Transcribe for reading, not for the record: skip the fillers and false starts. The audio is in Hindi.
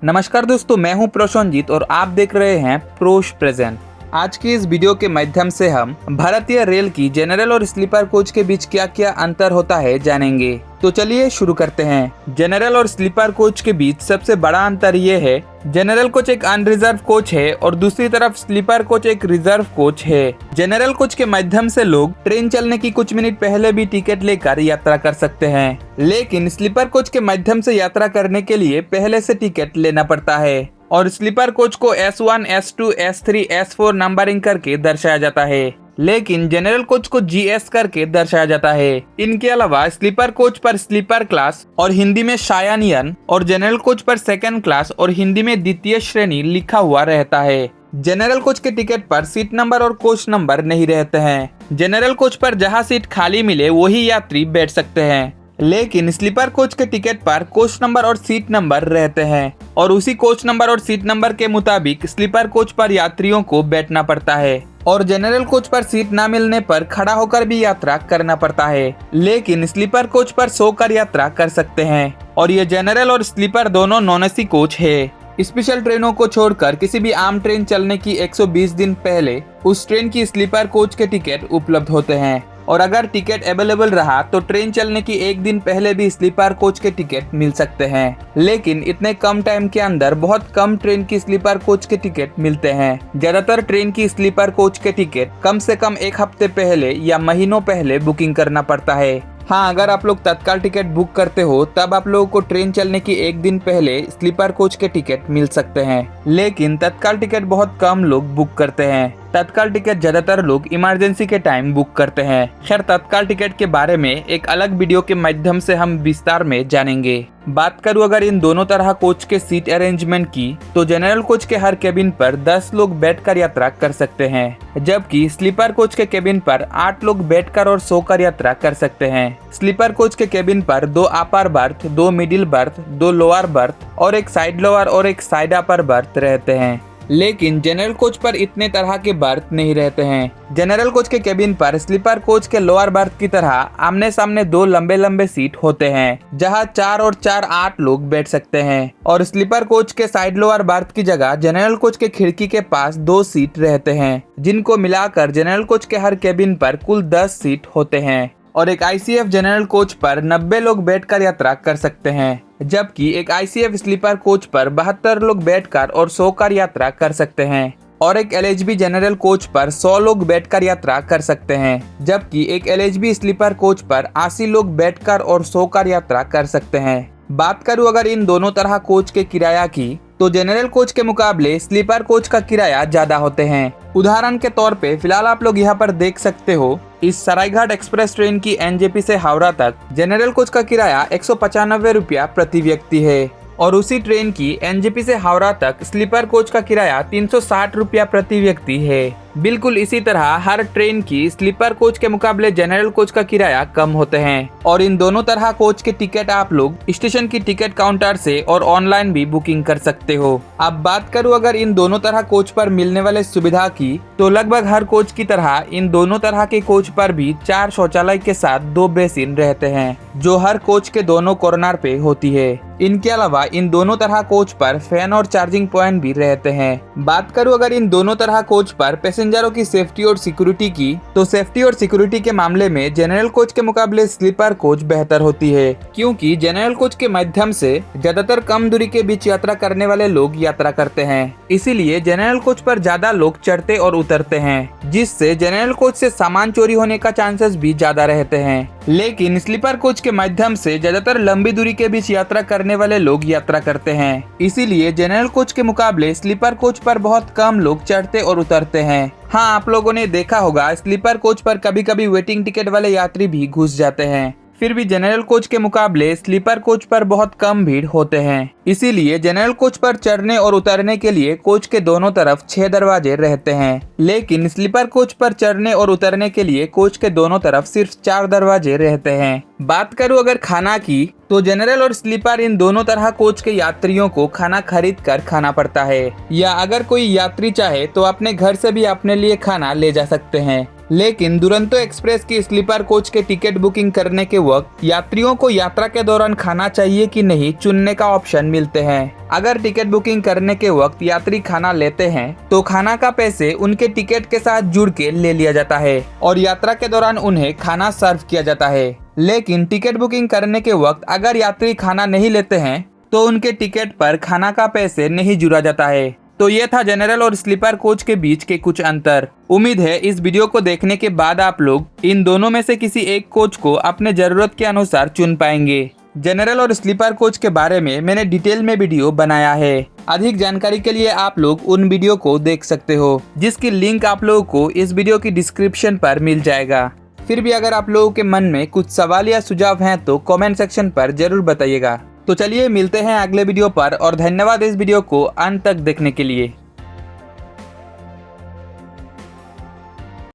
नमस्कार दोस्तों, मैं हूं प्रशोनजीत और आप देख रहे हैं प्रोश प्रेजेंट। आज की इस वीडियो के माध्यम से हम भारतीय रेल की जनरल और स्लीपर कोच के बीच क्या क्या अंतर होता है जानेंगे। तो चलिए शुरू करते हैं। जनरल और स्लीपर कोच के बीच सबसे बड़ा अंतर ये है, जनरल कोच एक अनरिजर्व कोच है और दूसरी तरफ स्लीपर कोच एक रिजर्व कोच है। जनरल कोच के माध्यम से लोग ट्रेन चलने की कुछ मिनट पहले भी टिकट लेकर यात्रा कर सकते हैं, लेकिन स्लीपर कोच के माध्यम से यात्रा करने के लिए पहले से टिकट लेना पड़ता है और स्लीपर कोच को S1, S2, S3, S4 numbering करके दर्शाया जाता है, लेकिन जनरल कोच को GS करके दर्शाया जाता है। इनके अलावा स्लीपर कोच पर स्लीपर क्लास और हिंदी में शयनयान और जनरल कोच पर सेकंड क्लास और हिंदी में द्वितीय श्रेणी लिखा हुआ रहता है। जनरल कोच के टिकट पर सीट नंबर और कोच नंबर नहीं रहते हैं। जनरल कोच पर जहां सीट खाली मिले वही यात्री बैठ सकते हैं, लेकिन स्लीपर कोच के टिकट पर कोच नंबर और सीट नंबर रहते हैं और उसी कोच नंबर और सीट नंबर के मुताबिक स्लीपर कोच पर यात्रियों को बैठना पड़ता है और जनरल कोच पर सीट न मिलने पर खड़ा होकर भी यात्रा करना पड़ता है, लेकिन स्लीपर कोच पर सोकर यात्रा कर सकते हैं। और ये जनरल और स्लीपर दोनों नॉन एसी कोच है। स्पेशल ट्रेनों को छोड़कर किसी भी आम ट्रेन चलने की 120 दिन पहले उस ट्रेन की स्लीपर कोच के टिकट उपलब्ध होते हैं और अगर टिकट अवेलेबल रहा तो ट्रेन चलने की एक दिन पहले भी स्लीपर कोच के टिकट मिल सकते हैं, लेकिन इतने कम टाइम के अंदर बहुत कम ट्रेन की स्लीपर कोच के टिकट मिलते हैं। ज्यादातर ट्रेन की स्लीपर कोच के टिकट कम से कम एक हफ्ते पहले या महीनों पहले बुकिंग करना पड़ता है। हाँ, अगर आप लोग तत्काल टिकट बुक करते हो तब आप लोगों को ट्रेन चलने की एक दिन पहले स्लीपर कोच के टिकट मिल सकते हैं, लेकिन तत्काल टिकट बहुत कम लोग बुक करते हैं। तत्काल टिकट ज्यादातर लोग इमरजेंसी के टाइम बुक करते हैं। खैर, तत्काल टिकट के बारे में एक अलग वीडियो के माध्यम से हम विस्तार में जानेंगे। बात करूं अगर इन दोनों तरह कोच के सीट अरेंजमेंट की, तो जनरल कोच के हर केबिन पर 10 लोग बैठकर यात्रा कर सकते हैं, जबकि स्लीपर कोच के केबिन पर 8 लोग बैठकर और सोकर यात्रा कर सकते हैं। स्लीपर कोच के केबिन पर 2 upper berth, 2 middle birth, 2 lower berth और एक साइड लोअर और एक साइड अपर बर्थ रहते हैं, लेकिन जनरल कोच पर इतने तरह के बर्थ नहीं रहते हैं। जनरल कोच के केबिन पर स्लीपर कोच के लोअर बर्थ की तरह आमने सामने 2 लंबे लंबे सीट होते हैं, जहां 4 और 4 8 लोग बैठ सकते हैं और स्लीपर कोच के साइड लोअर बर्थ की जगह जनरल कोच के खिड़की के पास 2 सीट रहते हैं, जिनको मिलाकर जनरल कोच के हर केबिन पर कुल 10 सीट होते हैं और एक ICF जनरल कोच पर 90 लोग बैठकर यात्रा कर सकते हैं, जबकि एक ICF स्लीपर कोच पर 72 लोग बैठकर और सोकर यात्रा कर सकते हैं और एक LHB जनरल कोच पर 100 लोग बैठकर यात्रा कर सकते हैं, जबकि एक LHB स्लीपर कोच पर 80 लोग बैठकर और सोकर यात्रा कर सकते हैं। बात करूं अगर इन दोनों तरह कोच के किराया की, तो जनरल कोच के मुकाबले स्लीपर कोच का किराया ज्यादा होते हैं। उदाहरण के तौर पे फिलहाल आप लोग यहाँ पर देख सकते हो, इस सरायघाट एक्सप्रेस ट्रेन की NJP से हावड़ा तक जनरल कोच का किराया 195 रुपया प्रति व्यक्ति है और उसी ट्रेन की NJP से हावड़ा तक स्लीपर कोच का किराया 360 रुपया प्रति व्यक्ति है। बिल्कुल इसी तरह हर ट्रेन की स्लीपर कोच के मुकाबले जनरल कोच का किराया कम होते हैं और इन दोनों तरह कोच के टिकट आप लोग स्टेशन की टिकट काउंटर से और ऑनलाइन भी बुकिंग कर सकते हो। अब बात करूं अगर इन दोनों तरह कोच पर मिलने वाले सुविधा की, तो लगभग हर कोच की तरह इन दोनों तरह के कोच पर भी 4 शौचालय के साथ 2 बेसिन रहते हैं, जो हर कोच के दोनों कॉर्नर पे होती है। इनके अलावा इन दोनों तरह कोच पर फैन और चार्जिंग पॉइंट भी रहते हैं। बात करूं अगर इन दोनों तरह कोच पर पैसेंजरों की सेफ्टी और सिक्योरिटी की, तो सेफ्टी और सिक्योरिटी के मामले में जनरल कोच के मुकाबले स्लीपर कोच बेहतर होती है, क्योंकि जनरल कोच के माध्यम से ज्यादातर कम दूरी के बीच यात्रा करने वाले लोग यात्रा करते हैं। इसीलिए जनरल कोच पर ज्यादा लोग चढ़ते और उतरते हैं, जिससे जनरल कोच से सामान चोरी होने का चांसेस भी ज्यादा रहते हैं। लेकिन स्लीपर कोच के माध्यम से ज्यादातर लंबी दूरी के बीच यात्रा करने वाले लोग यात्रा करते हैं, इसीलिए जनरल कोच के मुकाबले स्लीपर कोच पर बहुत कम लोग चढ़ते और उतरते हैं। हाँ, आप लोगों ने देखा होगा स्लीपर कोच पर कभी कभी वेटिंग टिकट वाले यात्री भी घुस जाते हैं, फिर भी जनरल कोच के मुकाबले स्लीपर कोच पर बहुत कम भीड़ होते हैं। इसीलिए जनरल कोच पर चढ़ने और उतरने के लिए कोच के दोनों तरफ 6 दरवाजे रहते हैं, लेकिन स्लीपर कोच पर चढ़ने और उतरने के लिए कोच के दोनों तरफ सिर्फ 4 दरवाजे रहते हैं। बात करूं अगर खाना की, तो जनरल और स्लीपर इन दोनों तरह कोच के यात्रियों को खाना खरीद कर खाना पड़ता है, या अगर कोई यात्री चाहे तो अपने घर से भी अपने लिए खाना ले जा सकते हैं। लेकिन दुरंतो एक्सप्रेस की स्लीपर कोच के टिकट बुकिंग करने के वक्त यात्रियों को यात्रा के दौरान खाना चाहिए कि नहीं चुनने का ऑप्शन मिलते हैं। अगर टिकट बुकिंग करने के वक्त यात्री खाना लेते हैं तो खाना का पैसे उनके टिकट के साथ जुड़ के ले लिया जाता है और यात्रा के दौरान उन्हें खाना सर्व किया जाता है। लेकिन टिकट बुकिंग करने के वक्त अगर यात्री खाना नहीं लेते हैं तो उनके टिकट पर खाना का पैसे नहीं जुड़ा जाता है। तो ये था जनरल और स्लीपर कोच के बीच के कुछ अंतर। उम्मीद है इस वीडियो को देखने के बाद आप लोग इन दोनों में से किसी एक कोच को अपने जरूरत के अनुसार चुन पाएंगे। जनरल और स्लीपर कोच के बारे में मैंने डिटेल में वीडियो बनाया है। अधिक जानकारी के लिए आप लोग उन वीडियो को देख सकते हो, जिसकी लिंक आप लोगों को इस वीडियो की डिस्क्रिप्शन पर मिल जाएगा। फिर भी अगर आप लोगों के मन में कुछ सवाल या सुझाव हैं तो कमेंट सेक्शन पर जरूर बताइएगा। तो चलिए मिलते हैं अगले वीडियो पर और धन्यवाद इस वीडियो को अंत तक देखने के लिए।